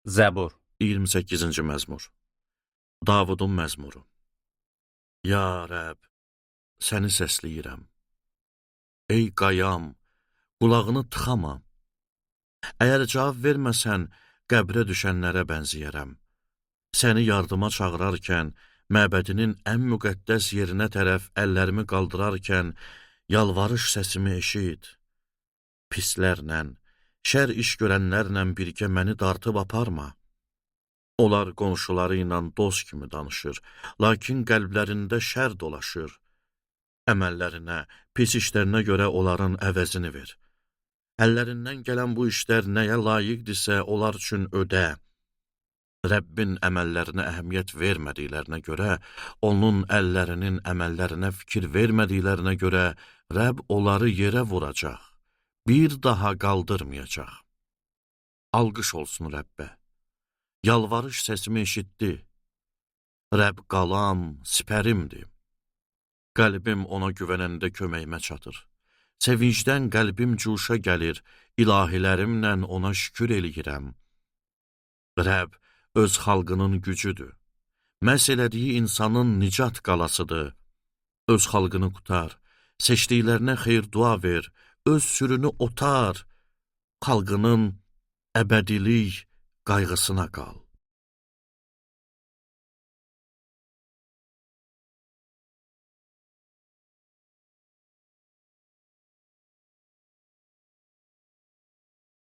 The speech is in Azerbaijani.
Zəbur. 28-ci məzmur. Davudun məzmuru. Ya Rəbb, səni səsləyirəm. Ey qayam, qulağını tıxama. Əgər cavab verməsən, qəbrə düşənlərə bənziyərəm. Səni yardıma çağırarkən, məbədinin ən müqəddəs yerinə tərəf əllərimi qaldırarkən, yalvarış səsimi eşit. Pislərlə, şər iş görənlərlə birgə məni dartıb aparma. Onlar qonşuları ilə dost kimi danışır, lakin qəlblərində şər dolaşır. Əməllərinə, pis işlərinə görə onların əvəzini ver. Əllərindən gələn bu işlər nəyə layiqdirsə, onlar üçün ödə. Rəbbin əməllərinə əhəmiyyət vermədiklərinə görə, onun əllərinin əməllərinə fikir vermədiklərinə görə, Rəbb onları yerə vuracaq, bir daha qaldırmayacaq. Alqış olsun Rəbbə. Yalvarış səsimi eşitdi. Rəbb qalam, sipərimdir. Qəlbim ona güvənəndə köməyimə çatır. Sevincdən qəlbim cuşa gəlir, ilahilərimlə ona şükür eləyirəm. Rəbb öz xalqının gücüdür. Məhz elədiyi insanın nicat qalasıdır. Öz xalqını qutar, seçdiklərinə xeyir dua ver, öz sürünü otar, xalqının əbədilik qayğısına qal.